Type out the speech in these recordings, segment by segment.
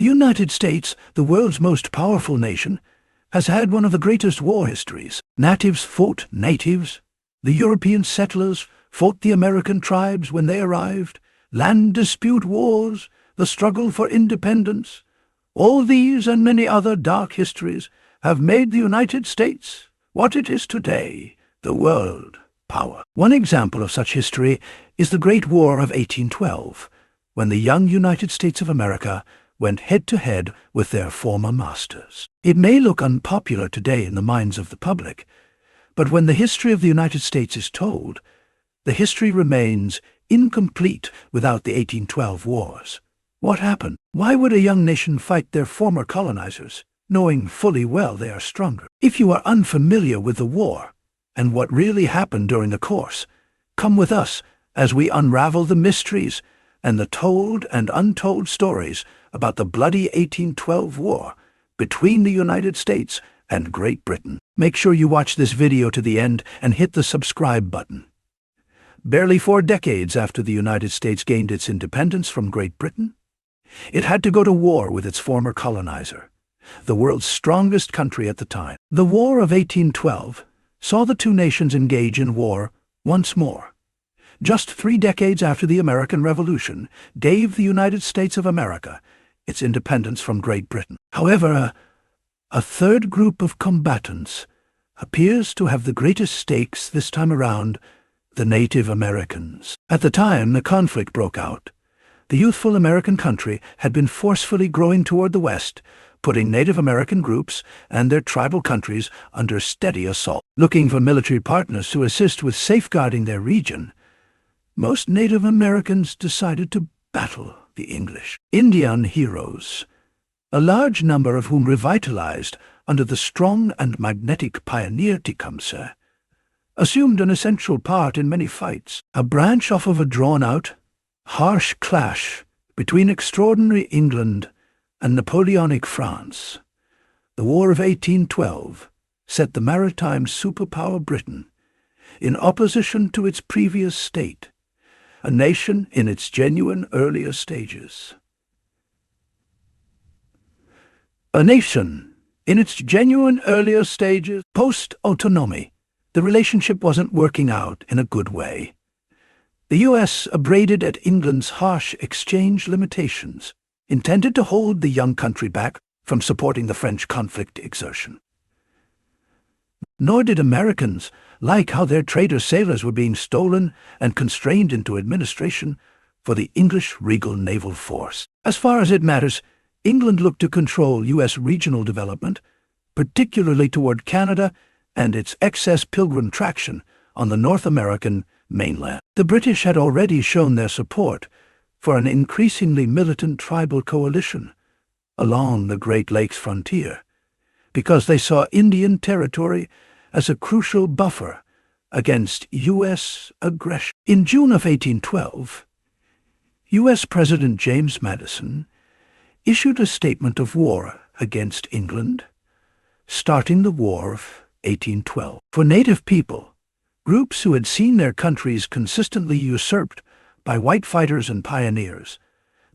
The United States, the world's most powerful nation, has had one of the greatest war histories. Natives fought natives. The European settlers fought the American tribes when they arrived. Land dispute wars, the struggle for independence. All these and many other dark histories have made the United States what it is today, the world power. One example of such history is the Great War of 1812, when the young United States of America went head-to-head with their former masters. It may look unpopular today in the minds of the public, but when the history of the United States is told, the history remains incomplete without the 1812 wars. What happened? Why would a young nation fight their former colonizers, knowing fully well they are stronger? If you are unfamiliar with the war and what really happened during the course, come with us as we unravel the mysteries and the told and untold stories about the bloody 1812 war between the United States and Great Britain. Make sure you watch this video to the end and hit the subscribe button. Barely 4 decades after the United States gained its independence from Great Britain, it had to go to war with its former colonizer, the world's strongest country at the time. The War of 1812 saw the two nations engage in war once more. Just 3 decades after the American Revolution gave the United States of America its independence from Great Britain. However, a third group of combatants appears to have the greatest stakes this time around: the Native Americans. At the time the conflict broke out, the youthful American country had been forcefully growing toward the west, putting Native American groups and their tribal countries under steady assault. Looking for military partners to assist with safeguarding their region, most Native Americans decided to battle the English. Indian heroes, a large number of whom revitalized under the strong and magnetic pioneer Tecumseh, assumed an essential part in many fights, a branch off of a drawn-out, harsh clash between extraordinary England and Napoleonic France. The War of 1812 set the maritime superpower Britain in opposition to its previous state, a nation in its genuine earlier stages. Post-autonomy, the relationship wasn't working out in a good way. The U.S. abraded at England's harsh exchange limitations, intended to hold the young country back from supporting the French conflict exertion. Nor did Americans like how their trader sailors were being stolen and constrained into administration for the English regal naval force. As far as it matters, England looked to control U.S. regional development, particularly toward Canada and its excess pilgrim traction on the North American mainland. The British had already shown their support for an increasingly militant tribal coalition along the Great Lakes frontier, because they saw Indian territory as a crucial buffer against U.S. aggression. In June of 1812, U.S. President James Madison issued a statement of war against England, starting the War of 1812. For Native people, groups who had seen their countries consistently usurped by white fighters and pioneers,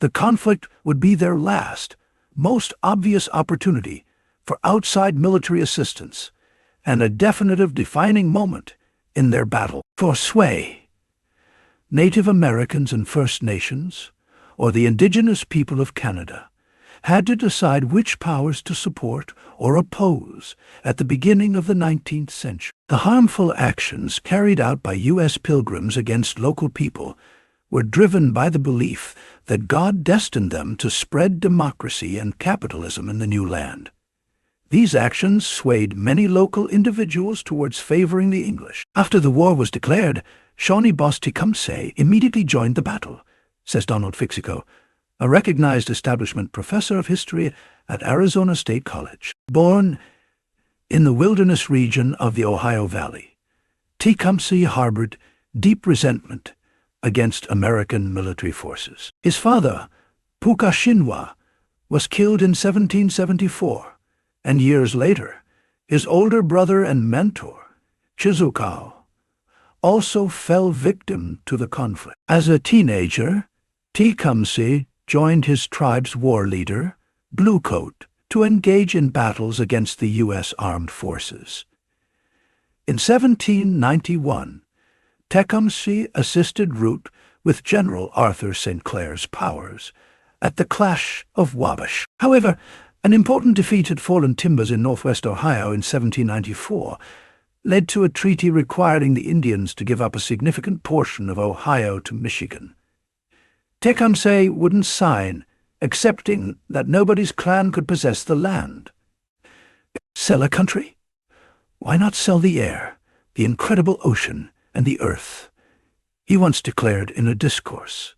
the conflict would be their last, most obvious opportunity for outside military assistance and a definitive defining moment in their battle for sway. Native Americans and First Nations, or the Indigenous people of Canada, had to decide which powers to support or oppose at the beginning of the 19th century. The harmful actions carried out by U.S. pilgrims against local people were driven by the belief that God destined them to spread democracy and capitalism in the new land. These actions swayed many local individuals towards favoring the English. After the war was declared, Shawnee boss Tecumseh immediately joined the battle, says Donald Fixico, a recognized establishment professor of history at Arizona State College. Born in the wilderness region of the Ohio Valley, Tecumseh harbored deep resentment against American military forces. His father, Pucashinwa, was killed in 1774, and years later, his older brother and mentor, Chizukau, also fell victim to the conflict. As a teenager, Tecumseh joined his tribe's war leader, blue coat, to engage in battles against the U.S. armed forces. In 1791, Tecumseh assisted Root with General Arthur St. Clair's powers at the Clash of Wabash. However, an important defeat at Fallen Timbers in northwest Ohio in 1794 led to a treaty requiring the Indians to give up a significant portion of Ohio to Michigan. Tecumseh wouldn't sign, accepting that nobody's clan could possess the land. Sell a country? Why not sell the air, the incredible ocean, and the earth? He once declared in a discourse.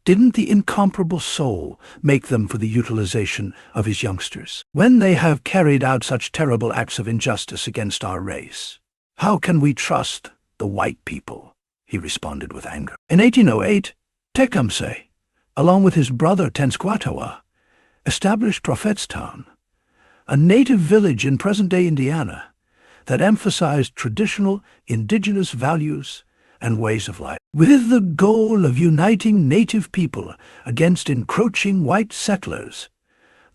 Didn't the incomparable soul make them for the utilization of his youngsters? When they have carried out such terrible acts of injustice against our race, how can we trust the white people? He responded with anger. In 1808, Tecumseh, along with his brother Tenskwatawa, established Prophetstown, a native village in present-day Indiana that emphasized traditional indigenous values and ways of life. With the goal of uniting native people against encroaching white settlers,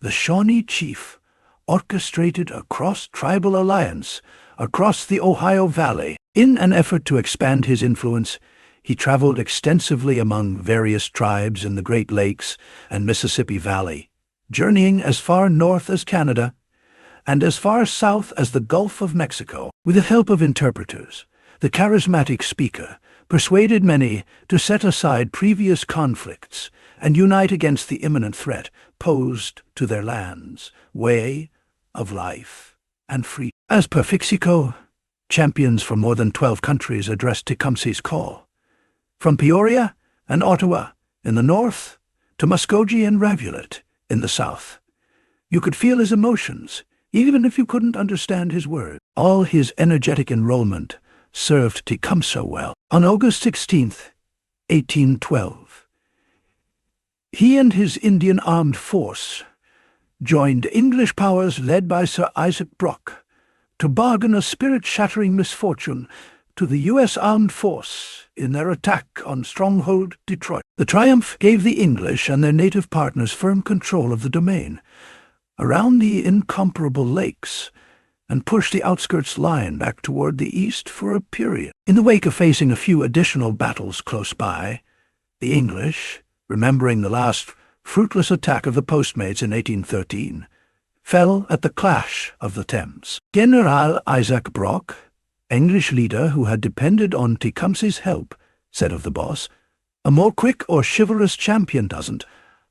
the Shawnee chief orchestrated a cross-tribal alliance across the Ohio Valley. In an effort to expand his influence, he traveled extensively among various tribes in the Great Lakes and Mississippi Valley, journeying as far north as Canada and as far south as the Gulf of Mexico. With the help of interpreters, the charismatic speaker persuaded many to set aside previous conflicts and unite against the imminent threat posed to their lands, way of life, and freedom. As per Fixico, champions from more than 12 countries addressed Tecumseh's call. From Peoria and Ottawa in the north to Muskogee and Rivulet in the south. You could feel his emotions, even if you couldn't understand his words. All his energetic enrollment served Tecumseh well. On August 16, 1812, he and his Indian armed force joined English powers led by Sir Isaac Brock to bargain a spirit-shattering misfortune to the U.S. Armed Force in their attack on stronghold Detroit. The triumph gave the English and their native partners firm control of the domain around the incomparable lakes and pushed the outskirts line back toward the east for a period. In the wake of facing a few additional battles close by, the English, remembering the last fruitless attack of the Postmates in 1813, fell at the Clash of the Thames. General Isaac Brock, English leader who had depended on Tecumseh's help, said of the boss, "A more quick or chivalrous champion doesn't,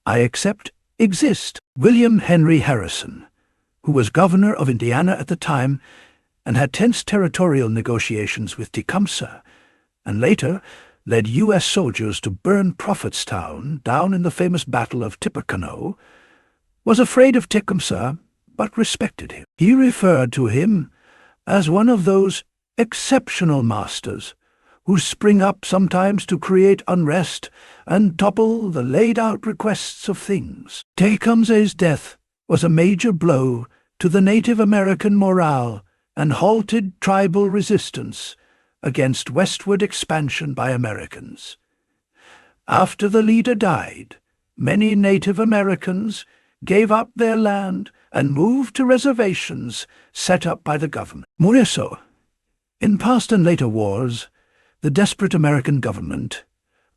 I accept, exist." William Henry Harrison, who was governor of Indiana at the time and had tense territorial negotiations with Tecumseh, and later led U.S. soldiers to burn Prophetstown down in the famous Battle of Tippecanoe, was afraid of Tecumseh but respected him. He referred to him as one of those exceptional masters who spring up sometimes to create unrest and topple the laid-out requests of things. Tecumseh's death was a major blow to the Native American morale and halted tribal resistance against westward expansion by Americans. After the leader died, many Native Americans gave up their land and moved to reservations set up by the government. More so, in past and later wars, the desperate American government,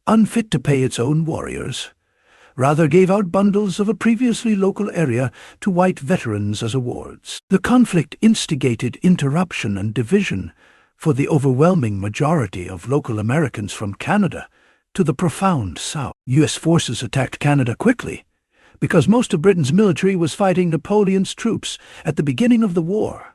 unfit to pay its own warriors, rather gave out bundles of a previously local area to white veterans as awards. The conflict instigated interruption and division for the overwhelming majority of local Americans from Canada to the profound South. U.S. forces attacked Canada quickly because most of Britain's military was fighting Napoleon's troops at the beginning of the war.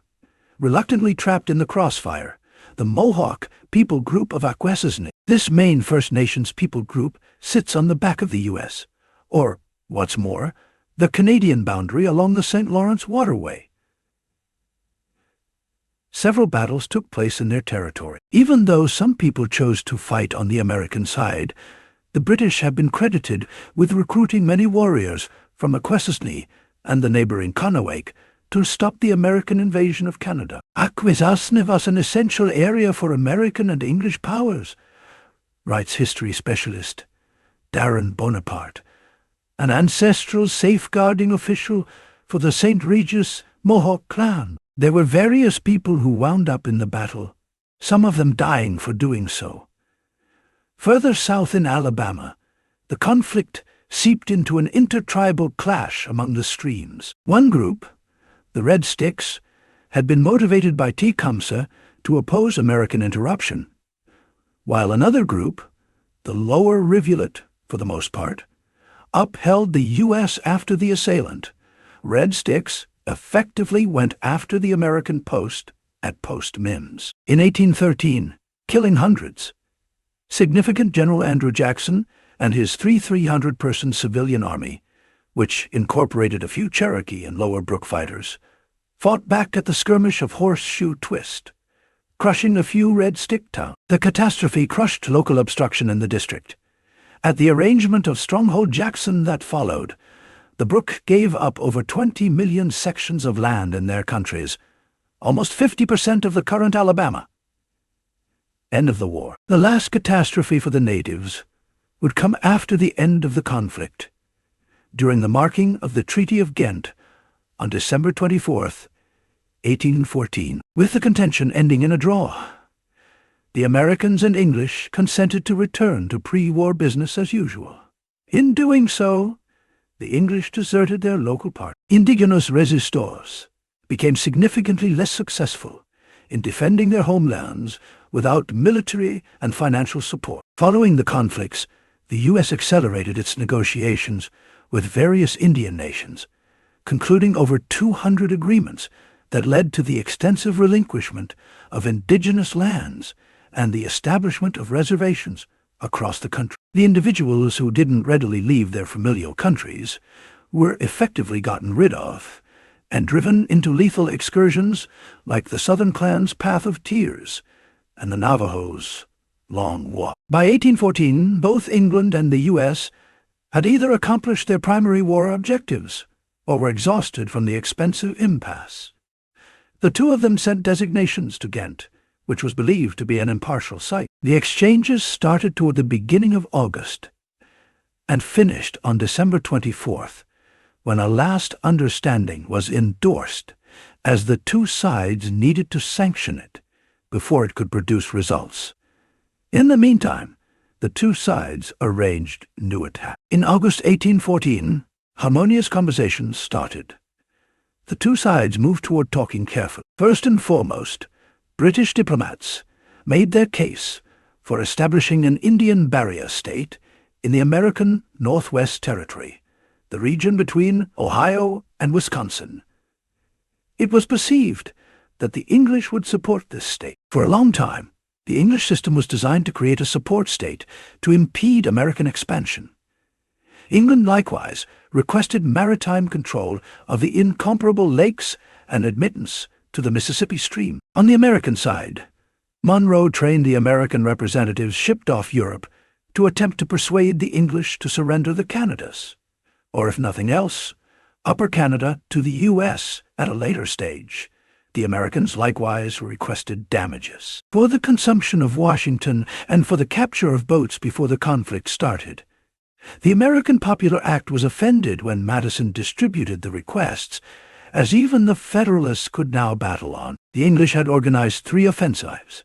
Reluctantly trapped in the crossfire, the Mohawk people group of Akwesasne. This main First Nations people group sits on the back of the U.S., or, what's more, the Canadian boundary along the St. Lawrence waterway. Several battles took place in their territory. Even though some people chose to fight on the American side, the British have been credited with recruiting many warriors from Akwesasne and the neighboring Conowick to stop the American invasion of Canada. Akwesasne was an essential area for American and English powers, writes history specialist Darren Bonaparte, an ancestral safeguarding official for the St. Regis Mohawk clan. There were various people who wound up in the battle, some of them dying for doing so. Further south in Alabama, the conflict seeped into an intertribal clash among the streams. One group, the Red Sticks, had been motivated by Tecumseh to oppose American interruption, while another group, the lower rivulet for the most part, upheld the U.S. after the assailant. Red Sticks effectively went after the American post at Post Mims. In 1813, killing hundreds, significant General Andrew Jackson and his 300-person civilian army, which incorporated a few Cherokee and Lower Brook fighters, fought back at the skirmish of Horseshoe Twist, crushing a few Red Stick towns. The catastrophe crushed local obstruction in the district. At the arrangement of Stronghold Jackson that followed, the Brook gave up over 20 million sections of land in their countries, almost 50% of the current Alabama. End of the war. The last catastrophe for the natives would come after the end of the conflict, during the marking of the Treaty of Ghent on December 24th, 1814, with the contention ending in a draw. The Americans and English consented to return to pre-war business as usual. In doing so, the English deserted their local party. Indigenous resistors became significantly less successful in defending their homelands without military and financial support. Following the conflicts, the U.S. accelerated its negotiations with various Indian nations, concluding over 200 agreements that led to the extensive relinquishment of indigenous lands and the establishment of reservations across the country. The individuals who didn't readily leave their familial countries were effectively gotten rid of and driven into lethal excursions like the Southern Clan's Path of Tears and the Navajos' Long Walk. By 1814, both England and the U.S. had either accomplished their primary war objectives or were exhausted from the expensive impasse. The two of them sent designations to Ghent, which was believed to be an impartial site. The exchanges started toward the beginning of August and finished on December 24th, when a last understanding was endorsed, as the two sides needed to sanction it before it could produce results. In the meantime, the two sides arranged new attacks. In August 1814, harmonious conversations started. The two sides moved toward talking carefully. First and foremost, British diplomats made their case for establishing an Indian barrier state in the American Northwest Territory, the region between Ohio and Wisconsin. It was perceived that the English would support this state. For a long time, the English system was designed to create a support state to impede American expansion. England likewise requested maritime control of the incomparable lakes and admittance to the Mississippi Stream. On the American side, Monroe trained the American representatives shipped off Europe to attempt to persuade the English to surrender the Canadas, or if nothing else, Upper Canada to the U.S. at a later stage. The Americans likewise requested damages for the consumption of Washington and for the capture of boats before the conflict started. The American Popular Act was offended when Madison distributed the requests, as even the Federalists could now battle on. The English had organized 3 offensives.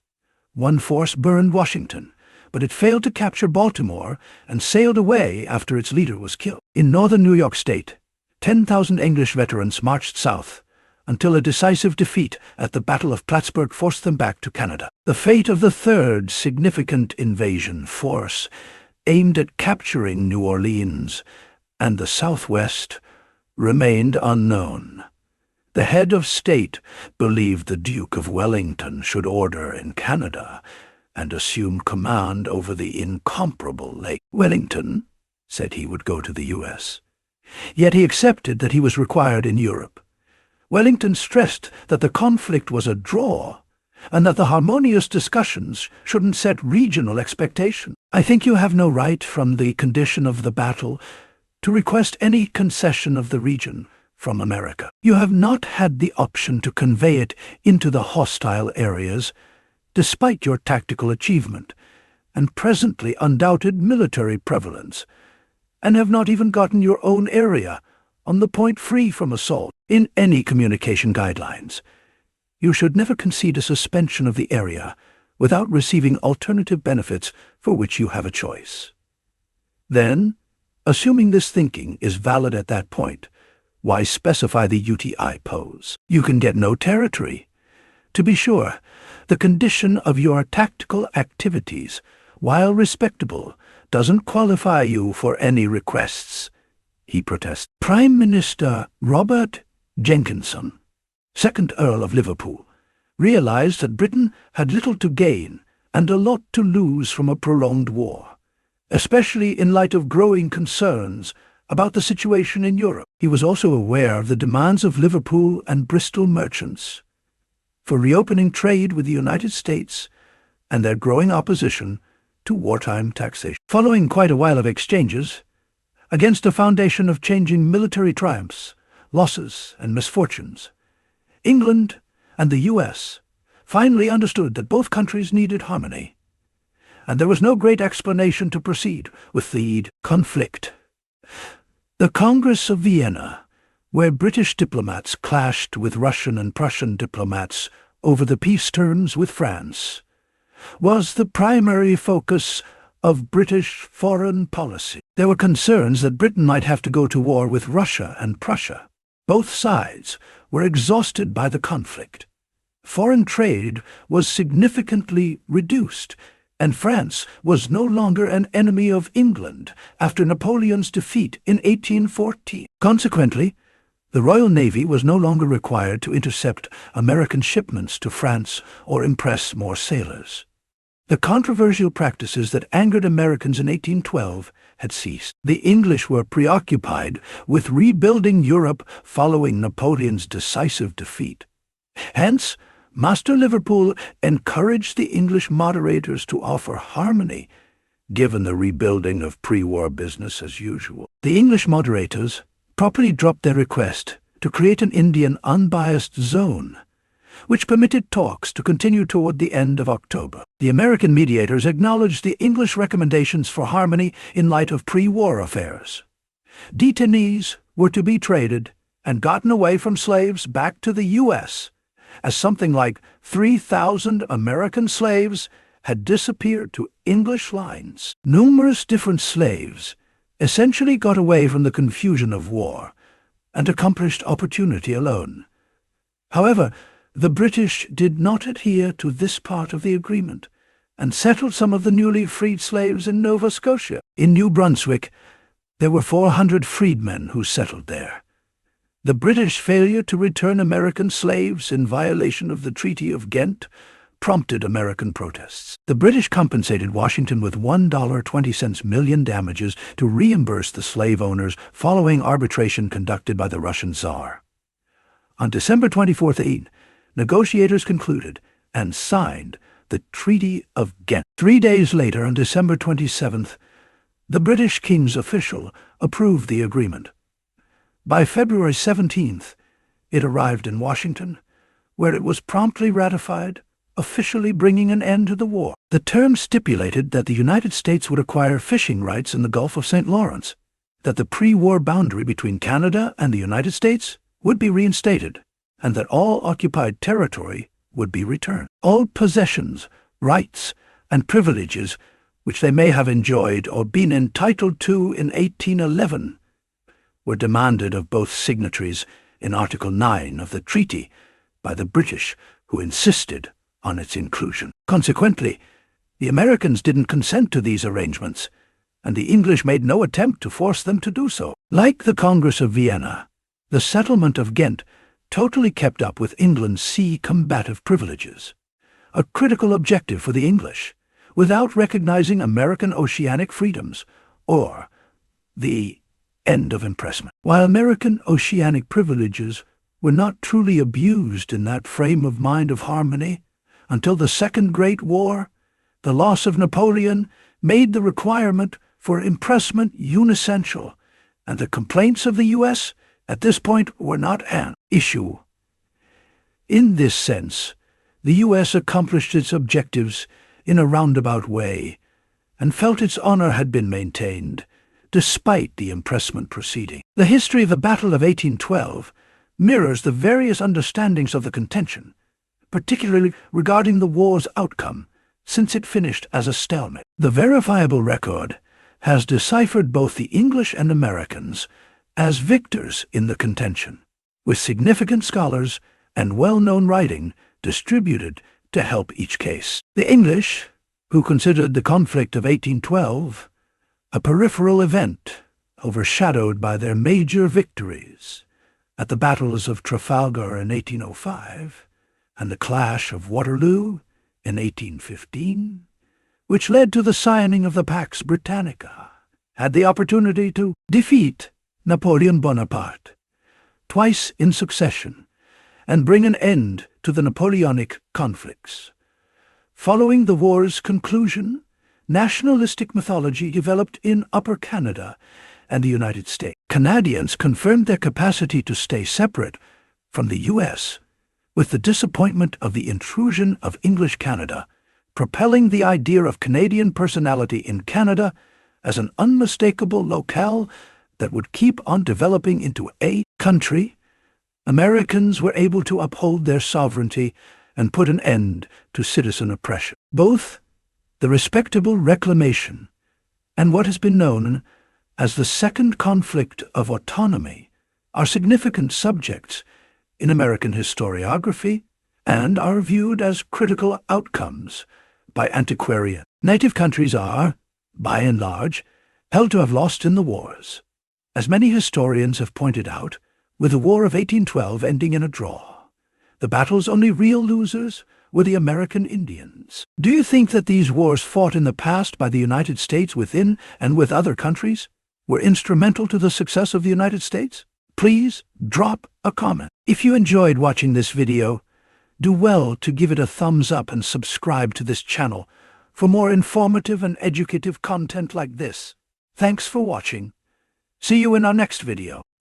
One force burned Washington, but it failed to capture Baltimore and sailed away after its leader was killed. In northern New York State, 10,000 English veterans marched south until a decisive defeat at the Battle of Plattsburgh forced them back to Canada. The fate of the third significant invasion force, aimed at capturing New Orleans and the Southwest, remained unknown. The head of state believed the Duke of Wellington should order in Canada and assume command over the incomparable lake. Wellington said he would go to the U.S., yet he accepted that he was required in Europe. Wellington stressed that the conflict was a draw and that the harmonious discussions shouldn't set regional expectations. I think you have no right from the condition of the battle to request any concession of the region from America. You have not had the option to convey it into the hostile areas, despite your tactical achievement and presently undoubted military prevalence. and have not even gotten your own area on the point free from assault. In any communication guidelines, you should never concede a suspension of the area without receiving alternative benefits for which you have a choice. Then, assuming this thinking is valid at that point, why specify the UTI pose? You can get no territory. To be sure, the condition of your tactical activities, while respectable, doesn't qualify you for any requests, he protests. Prime Minister Robert Jenkinson, 2nd Earl of Liverpool, realized that Britain had little to gain and a lot to lose from a prolonged war, especially in light of growing concerns about the situation in Europe. He was also aware of the demands of Liverpool and Bristol merchants for reopening trade with the United States and their growing opposition to wartime taxation. Following quite a while of exchanges, against a foundation of changing military triumphs, losses, and misfortunes, England and the U.S. finally understood that both countries needed harmony, and there was no great explanation to proceed with the conflict. The Congress of Vienna, where British diplomats clashed with Russian and Prussian diplomats over the peace terms with France, was the primary focus of British foreign policy. There were concerns that Britain might have to go to war with Russia and Prussia. Both sides were exhausted by the conflict. Foreign trade was significantly reduced, and France was no longer an enemy of England after Napoleon's defeat in 1814. Consequently, the Royal Navy was no longer required to intercept American shipments to France or impress more sailors. The controversial practices that angered Americans in 1812 had ceased. The English were preoccupied with rebuilding Europe following Napoleon's decisive defeat. Hence, Master Liverpool encouraged the English moderators to offer harmony, given the rebuilding of pre-war business as usual. The English moderators properly dropped their request to create an Indian unbiased zone, which permitted talks to continue toward the end of October. The American mediators acknowledged the English recommendations for harmony in light of pre-war affairs. Detainees were to be traded and gotten away from slaves back to the U.S., as something like 3,000 American slaves had disappeared to English lines. Numerous different slaves essentially got away from the confusion of war and accomplished opportunity alone. However, the British did not adhere to this part of the agreement and settled some of the newly freed slaves in Nova Scotia. In New Brunswick, there were 400 freedmen who settled there. The British failure to return American slaves in violation of the Treaty of Ghent prompted American protests. The British compensated Washington with $1.20 million damages to reimburse the slave owners following arbitration conducted by the Russian Tsar. On December 24, negotiators concluded and signed the Treaty of Ghent. 3 days later, on December 27th, the British King's official approved the agreement. By February 17th, it arrived in Washington, where it was promptly ratified, officially bringing an end to the war. The terms stipulated that the United States would acquire fishing rights in the Gulf of St. Lawrence, that the pre-war boundary between Canada and the United States would be reinstated, and that all occupied territory would be returned. All possessions, rights, and privileges which they may have enjoyed or been entitled to in 1811 were demanded of both signatories in Article 9 of the treaty by the British, who insisted on its inclusion. Consequently, the Americans didn't consent to these arrangements, and the English made no attempt to force them to do so. Like the Congress of Vienna, the settlement of Ghent totally kept up with England's sea combative privileges, a critical objective for the English, without recognizing American oceanic freedoms or the end of impressment. While American oceanic privileges were not truly abused in that frame of mind of harmony until the Second Great War, the loss of Napoleon made the requirement for impressment unessential, and the complaints of the U.S. at this point were not an issue. In this sense, the U.S. accomplished its objectives in a roundabout way, and felt its honor had been maintained, despite the impressment proceeding. The history of the Battle of 1812 mirrors the various understandings of the contention, particularly regarding the war's outcome, since it finished as a stalemate. The verifiable record has deciphered both the English and Americans as victors in the contention, with significant scholars and well-known writing distributed to help each case. The English, who considered the conflict of 1812 a peripheral event overshadowed by their major victories at the battles of Trafalgar in 1805 and the clash of Waterloo in 1815, which led to the signing of the Pax Britannica, had the opportunity to defeat Napoleon Bonaparte twice in succession and bring an end to the Napoleonic conflicts. Following the war's conclusion, nationalistic mythology developed in Upper Canada and the United States. Canadians confirmed their capacity to stay separate from the U.S. with the disappointment of the intrusion of English Canada, propelling the idea of Canadian personality in Canada as an unmistakable locale that would keep on developing into a country. Americans were able to uphold their sovereignty and put an end to citizen oppression. Both the respectable reclamation and what has been known as the Second Conflict of Autonomy are significant subjects in American historiography and are viewed as critical outcomes by antiquarians. Native countries are, by and large, held to have lost in the wars, as many historians have pointed out, with the War of 1812 ending in a draw. The battle's only real losers were the American Indians. Do you think that these wars fought in the past by the United States within and with other countries were instrumental to the success of the United States? Please drop a comment. If you enjoyed watching this video, do well to give it a thumbs up and subscribe to this channel for more informative and educative content like this. Thanks for watching. See you in our next video.